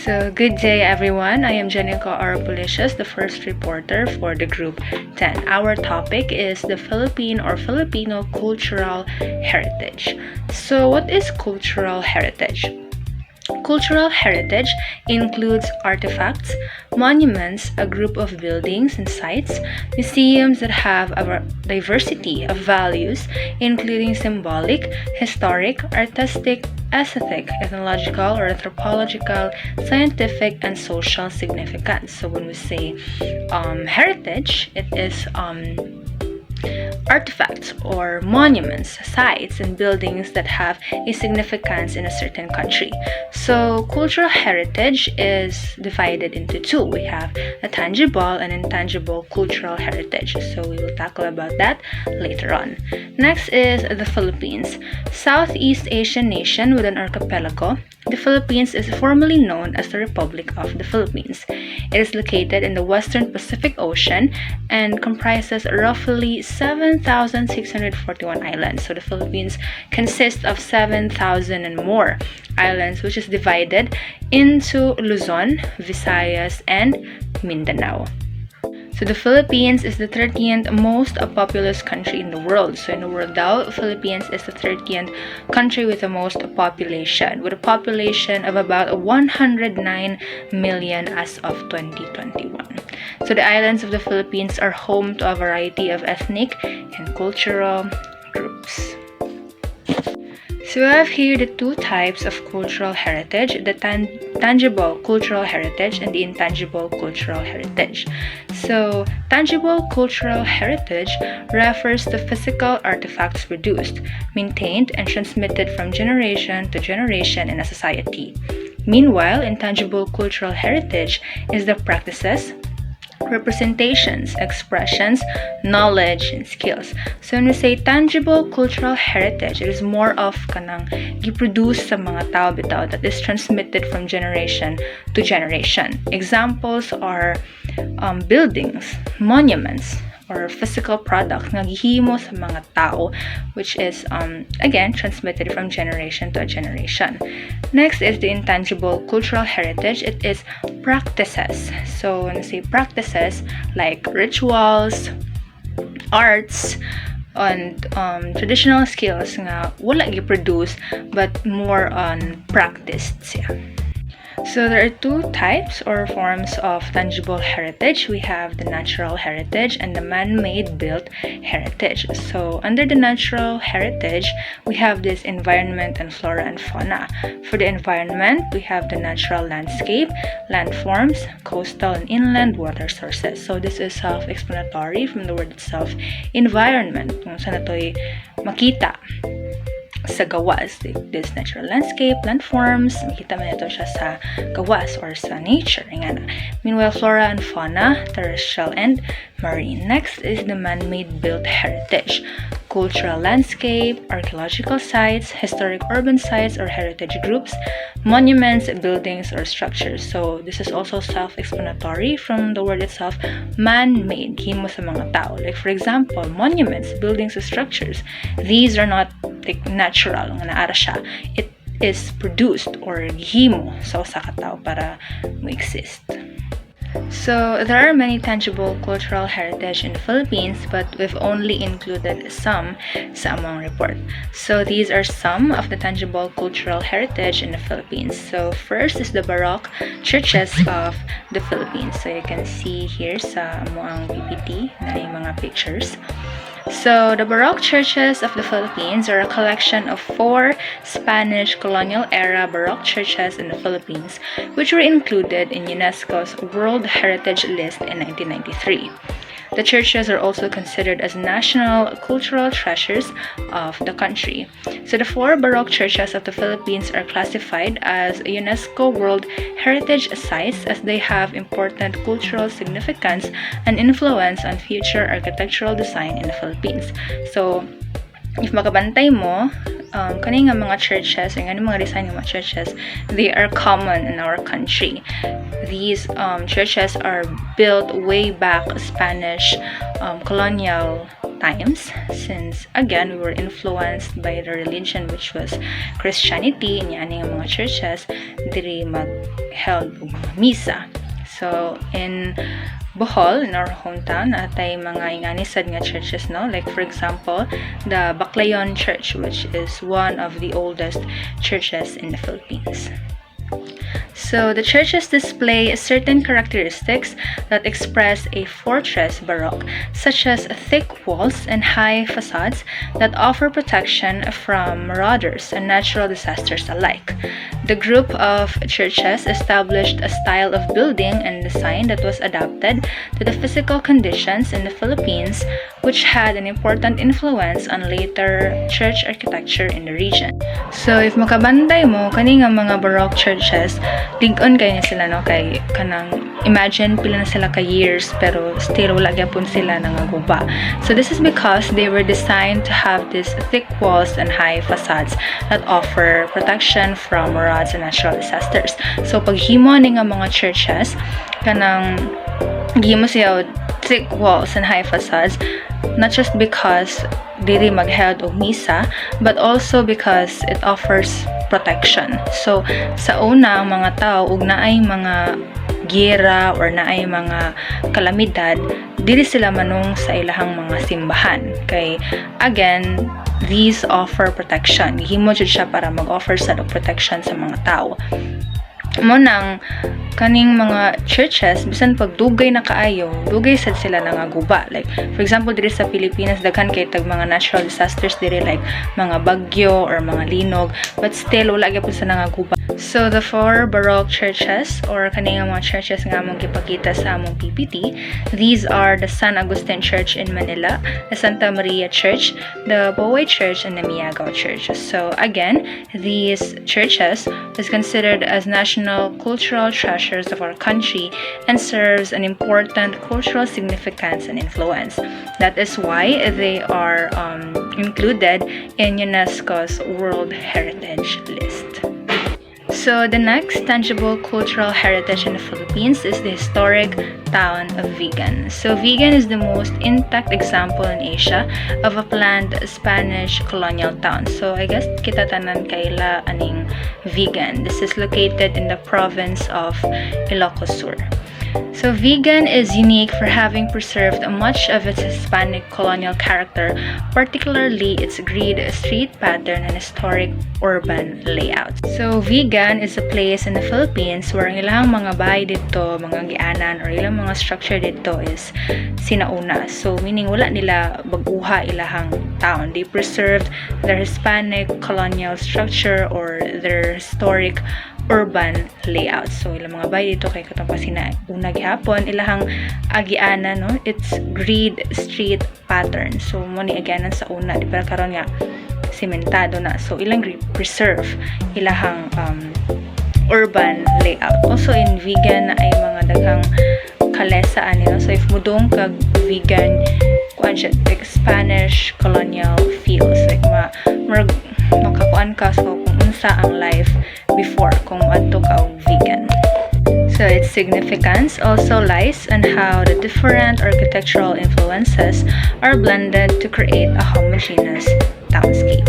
So, good day everyone. I am Jenica R. Policious, the first reporter for the Group 10. Our topic is the Philippine or Filipino cultural heritage. So, what is cultural heritage? Cultural heritage includes artifacts, monuments, a group of buildings and sites, museums that have a diversity of values, including symbolic, historic, artistic, aesthetic, ethnological or anthropological, scientific, and social significance. So when we say heritage, it is artifacts or monuments, sites, and buildings that have a significance in a certain country. So, cultural heritage is divided into two. We have a tangible and intangible cultural heritage. So, we will tackle about that later on. Next is the Philippines. Southeast Asian nation with an archipelago. The Philippines is formally known as the Republic of the Philippines. It is located in the western Pacific Ocean and comprises roughly 7,641 islands. So the Philippines consists of 7,000 and more islands, which is divided into Luzon, Visayas, and Mindanao. So the Philippines is the 30th most populous country in the world. So in the world daw, Philippines is the 30th country with the most population, with a population of about 109 million as of 2021. So the islands of the Philippines are home to a variety of ethnic and cultural groups. So we have here the two types of cultural heritage, the tangible cultural heritage and the intangible cultural heritage. So, tangible cultural heritage refers to physical artifacts produced, maintained, and transmitted from generation to generation in a society. Meanwhile, intangible cultural heritage is the practices, representations, expressions, knowledge, and skills. So when we say tangible cultural heritage, it is more of kanang giproduce sa mga tao bitaw that is transmitted from generation to generation. Examples are buildings, monuments, or physical products nga gihimo sa mga tao, which is again transmitted from generation to generation. Next is the intangible cultural heritage. It is practices. So when I say practices, like rituals, arts, and traditional skills nga wala gi-produce but more on practiced siya. So there are two types or forms of tangible heritage. We have the natural heritage and the man-made built heritage. So under the natural heritage, we have this environment and flora and fauna. For the environment, we have the natural landscape, landforms, coastal and inland water sources. So this is self-explanatory from the word itself, environment. Kung saan nato'y makita sa gawas, this natural landscape, landforms, makita man ito siya sa gawas or sa nature. Meanwhile, flora and fauna, terrestrial and marine. Next is the man-made built heritage. Cultural landscape, archaeological sites, historic urban sites or heritage groups, monuments, buildings, or structures. So this is also self-explanatory from the word itself, man-made, himo sa mga tao. Like for example, monuments, buildings, or structures. These are not like natural nga naara siya. It is produced or gihimo sa usa ka tawo para mo exist. So there are many tangible cultural heritage in the Philippines, but we've only included some sa among report. So these are some of the tangible cultural heritage in the Philippines. So first is the Baroque churches of the Philippines. So you can see here sa among PPT na yung mga pictures. So, the Baroque churches of the Philippines are a collection of 4 Spanish colonial-era Baroque churches in the Philippines, which were included in UNESCO's World Heritage List in 1993. The churches are also considered as national cultural treasures of the country. So the 4 Baroque churches of the Philippines are classified as UNESCO World Heritage Sites as they have important cultural significance and influence on future architectural design in the Philippines. So, if makabantay mo, kani nga mga churches, ang mga design ng mga churches, they are common in our country. These churches are built way back Spanish colonial times, since again we were influenced by the religion which was Christianity. Inya nga mga churches diri mag held og mga misa. So in Bohol, in our hometown, atay mga inganisad nga churches, no? Like for example, the Baclayon Church, which is one of the oldest churches in the Philippines. So the churches display certain characteristics that express a fortress baroque, such as thick walls and high facades that offer protection from marauders and natural disasters alike. The group of churches established a style of building and design that was adapted to the physical conditions in the Philippines, which had an important influence on later church architecture in the region. So if makabantay mo kani nga mga baroque churches, lig-on kay sila, no, kay kanang imagine pila na sila ka years pero still wala gyapon sila nangaguba. So this is because they were designed to have these thick walls and high facades that offer protection from marauders and natural disasters. So paghimo ni nga mga churches kanang gihimo siya thick walls and high facades, not just because dili magheld og misa, but also because it offers protection. So sa una ang mga tao ug naay mga giyera or naay mga kalamidad, dili sila manung sa ilahang mga simbahan. Kay again, these offer protection. Himo jud siya para mag-offer sa protection sa mga tao. Mo nang kaning mga churches bisan pag dugay na kaayo, dugay sad sila nangaguba. Like for example diri sa Pilipinas daghan kay tag mga natural disasters diri like mga bagyo or mga linog, but still wala gyapon sa nangaguba. So the four baroque churches or kaning mga churches nga among gipakita sa among PPT, these are the San Agustin Church in Manila, the Santa Maria Church, the Bowie Church, and the Miagao Church. So again, these churches is considered as national cultural treasures of our country and serves an important cultural significance and influence. That is why they are included in UNESCO's World Heritage List. So the next tangible cultural heritage in the Philippines is the historic town of Vigan. So Vigan is the most intact example in Asia of a planned Spanish colonial town. So I guess kita tanan kaila aning Vigan. This is located in the province of Ilocos Sur. So Vigan is unique for having preserved much of its Hispanic colonial character, particularly its grid street pattern and historic urban layout. So Vigan is a place in the Philippines where ang ilang mga bahay dito, mga gianan or ilang mga structure dito is sinauna. So meaning wala nila baguha ilahang town. They preserved their Hispanic colonial structure or their historic urban layout. So ilang mga bahay dito kay katong pasina una gihapon ilahang agiana, no, it's grid street pattern. So mo ni agianan sa una di para karon nga sementado na. So ilang preserve ilahang urban layout. Also in Vigan na ay mga daghang kalesaan, you know? So if mudong kag Vigan kuan siya like Spanish colonial feels like makakuan ka so kung unsa ang life before kung adto ka og Vigan. So its significance also lies in how the different architectural influences are blended to create a homogeneous townscape.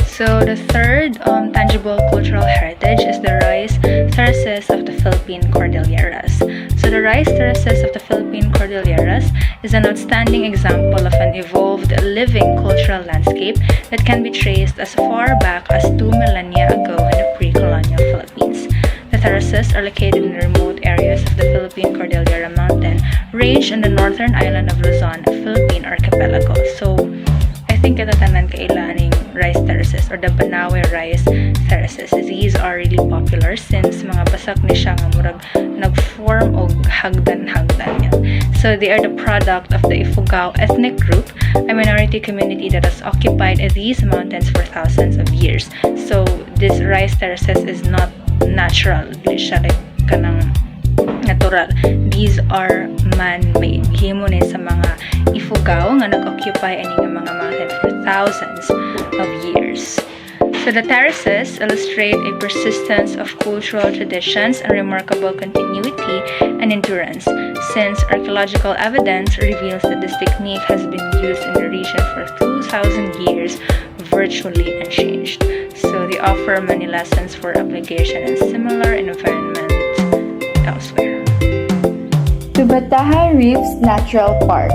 So the third tangible cultural heritage is the rice terraces of the Philippine Cordilleras. So the rice terraces of the Philippine Cordilleras is an outstanding example of an evolved living cultural landscape that can be traced as far back as 2 millennia ago in the pre-colonial Philippines. The terraces are located in the remote areas of the Philippine Cordillera Mountain range on the northern island of Luzon, Philippine archipelago. So I think katatanan kailaning rice terraces or the Banawe rice terraces. These are really popular since mga basak ni siya nga murag nag-form og hagdan-hagdan yan. So they are the product of the Ifugao ethnic group, a minority community that has occupied these mountains for thousands of years. So this rice terraces is not natural. Dili siya like kanang natural. These are man-made. Himo ni sa mga Ifugao nga nag-occupy ani nga mga mountain for thousands of years. So the terraces illustrate a persistence of cultural traditions and remarkable continuity and endurance, since archaeological evidence reveals that this technique has been used in the region for 2,000 years, virtually unchanged. So they offer many lessons for application in similar environments Bataha Reefs Natural Park.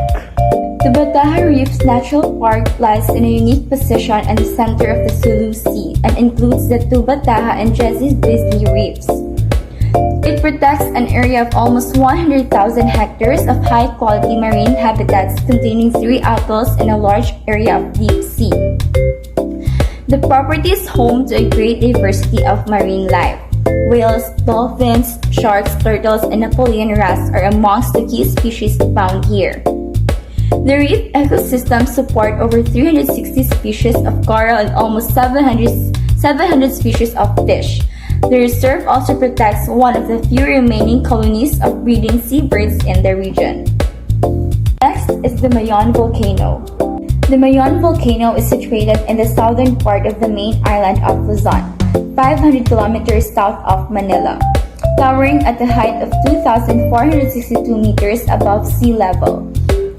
The Bataha Reefs Natural Park lies in a unique position in the center of the Sulu Sea and includes the two Bataha and Jesse's Disney reefs. It protects an area of almost 100,000 hectares of high-quality marine habitats containing 3 atolls and a large area of deep sea. The property is home to a great diversity of marine life. Whales, dolphins, sharks, turtles, and Napoleon wrens are amongst the key species found here. The reef ecosystem support over 360 species of coral and almost 700 species of fish. The reserve also protects one of the few remaining colonies of breeding seabirds in the region. Next is the Mayon Volcano. The Mayon Volcano is situated in the southern part of the main island of Luzon, 500 kilometers south of Manila, towering at a height of 2,462 meters above sea level.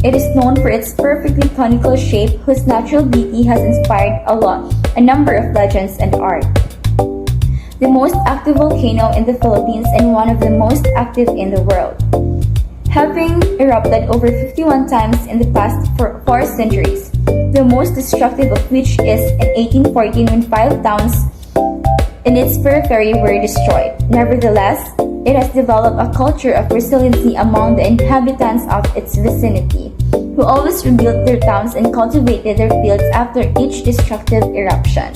It is known for its perfectly conical shape, whose natural beauty has inspired a number of legends and art. The most active volcano in the Philippines and one of the most active in the world, having erupted over 51 times in the past 4 centuries, the most destructive of which is in 1814 when 5 towns in its periphery were destroyed. Nevertheless, it has developed a culture of resiliency among the inhabitants of its vicinity, who always rebuilt their towns and cultivated their fields after each destructive eruption.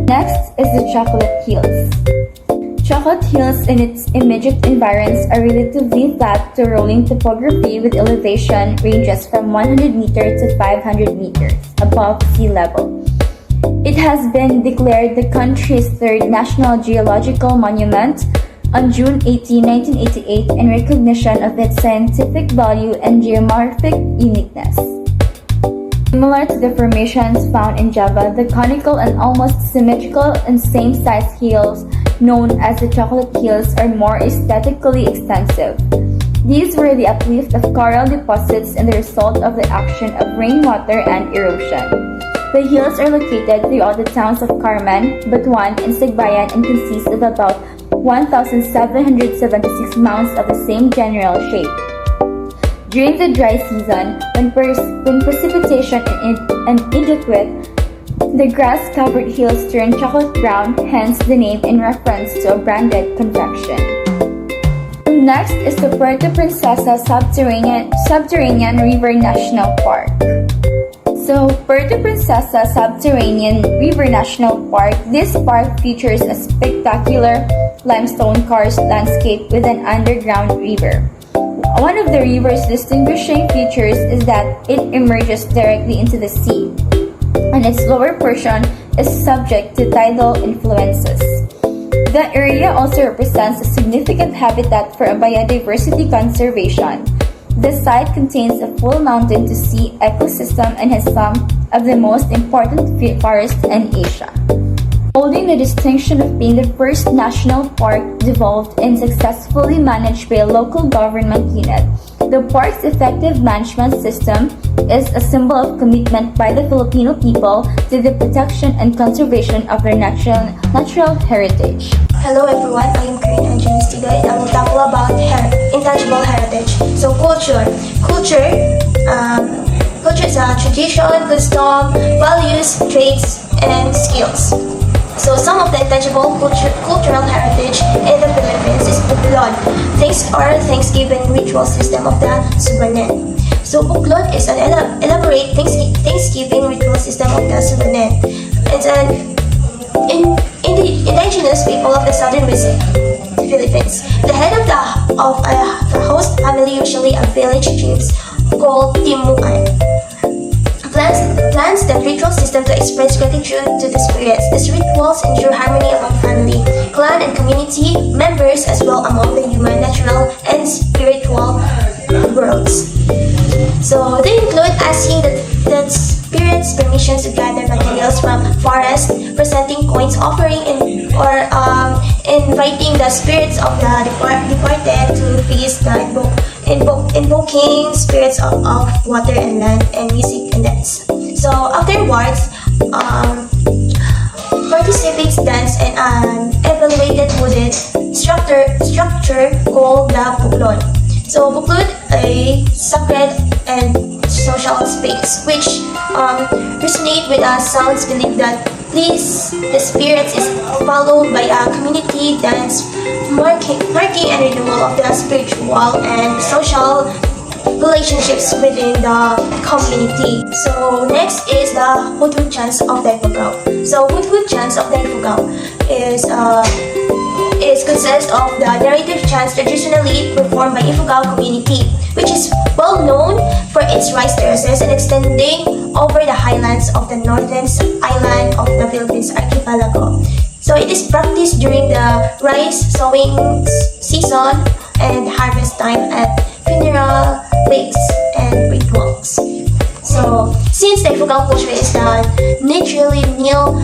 Next is the Chocolate Hills. Chocolate Hills and its immediate environs are relatively flat to rolling topography with elevation ranges from 100 meters to 500 meters above sea level. It has been declared the country's 3rd National Geological Monument on June 18, 1988 in recognition of its scientific value and geomorphic uniqueness. Similar to the formations found in Java, the conical and almost symmetrical and same-sized hills known as the Chocolate Hills are more aesthetically extensive. These were the uplift of coral deposits and the result of the action of rainwater and erosion. The hills are located throughout the towns of Carmen, Butuan, and Sigbayan and consist of about 1,776 mounds of the same general shape. During the dry season, when precipitation is inadequate, the grass-covered hills turn chocolate brown, hence the name in reference to a branded confection. Next is the Puerto Princesa Subterranean River National Park. So, Puerto Princesa Subterranean River National Park, this park features a spectacular limestone karst landscape with an underground river. One of the river's distinguishing features is that it emerges directly into the sea, and its lower portion is subject to tidal influences. The area also represents a significant habitat for biodiversity conservation. The site contains a full mountain-to-sea ecosystem and has some of the most important forests in Asia. Holding the distinction of being the first national park developed and successfully managed by a local government unit, the park's effective management system is a symbol of commitment by the Filipino people to the protection and conservation of their natural heritage. Hello everyone, I am Corinne Angelis today and I will talk about intangible heritage. So culture is a tradition, custom, values, traits, and skills. So some of the intangible cultural heritage in the Philippines is buklod. Thanksgiving ritual system of the Subanen. So buklod is an elaborate Thanksgiving ritual system of the Subanen. It's in the indigenous people of the southern Philippines. The head of the host family, usually a village chiefs called Timuan, plans the ritual system to express gratitude to the spirits. These rituals ensure harmony among family, clan, and community members, as well among the human, natural, and spiritual worlds. So they include asking the spirits permission to gather materials from forest, presenting coins, offering or inviting the spirits of the departed to feast, invoking spirits of water and land, and music and dance. So afterwards, participants dance in an evaluated wooden structure called the buklod. So Buklod, a sacred and social space, which resonate with a sounds belief that please the spirits is followed by a community dance marking a renewal of the spiritual and social relationships within the community. So next is the Hudhud chants of the Ifugao. So Hudhud chants of the Ifugao is consists of the narrative chants traditionally performed by Ifugao community, which is well known for its rice terraces and extending over the highlands of the northern island of the Philippines archipelago. So it is practiced during the rice sowing season and harvest time at funeral wakes and rituals. So since the Ifugao culture is naturally nil,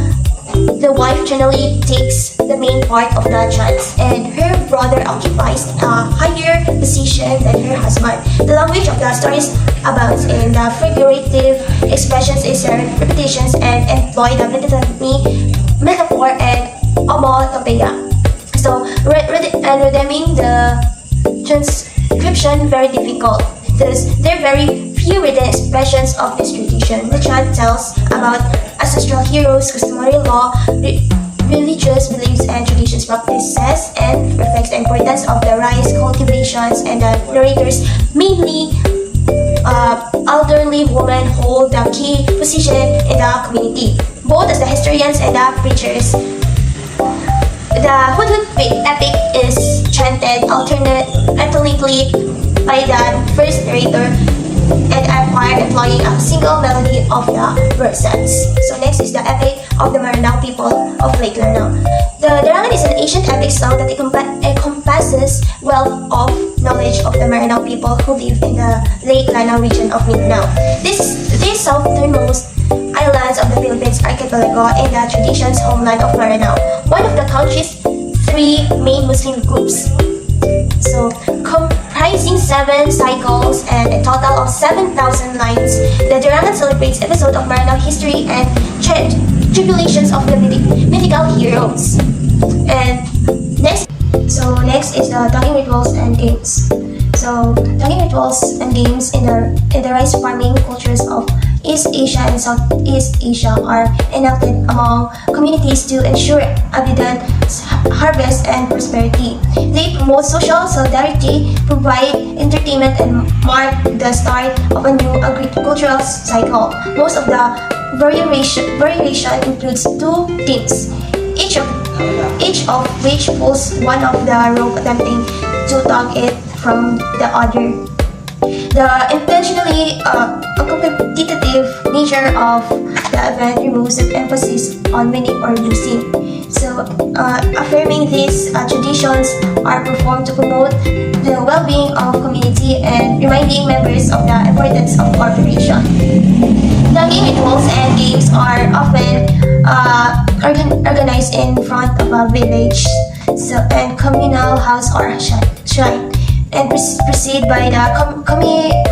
the wife generally takes the main part of the chants, and her brother occupies a higher position than her husband. The language of the stories abounds in the figurative expressions, is repetitions, and employ the metaphor and onomatopoeia. So redeeming the transcription very difficult. Thus, there are very few written expressions of this tradition. The chant tells about ancestral heroes, customary law, religious beliefs and traditions practices, and reflects the importance of the rice cultivations, and the narrators, mainly elderly women, hold the key position in the community, both as the historians and the preachers. The Hudhud epic is chanted alternately by the first narrator and employing a single melody of the verses. So next is the epic of the Maranao people of Lake Lanao. The Darangan is an ancient epic song that encompasses wealth of knowledge of the Maranao people who live in the Lake Lanao region of Mindanao. This southernmost islands of the Philippines archipelago and the traditions homeland of Maranao, one of the country's three main Muslim groups. So comprising 7 cycles and a total of 7,000 lines, the Darangan celebrates episode of Maranao history and tribulations of the mythical heroes. And next is the talking rituals and games. So talking rituals and games in the rice farming cultures of East Asia and Southeast Asia are enacted among communities to ensure abundant harvest and prosperity. They promote social solidarity, provide entertainment, and mark the start of a new agricultural cycle. Most of the variation includes 2 teams, each of which pulls one of the rope attempting to tug it from the other. The intentionally competitive nature of the event removes the emphasis on winning or losing. So, affirming these traditions are performed to promote the well-being of community and reminding members of the importance of cooperation. Tagging rituals and games are often organized in front of a village and communal house or shrine, and preceded by the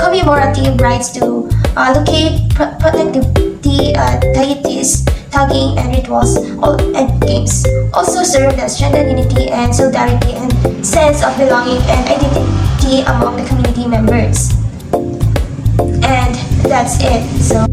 commemorative rites to locate protectivity, deities. Tagging and rituals and games also serve as strengthen unity and solidarity and sense of belonging and identity among the community members. And that's it. So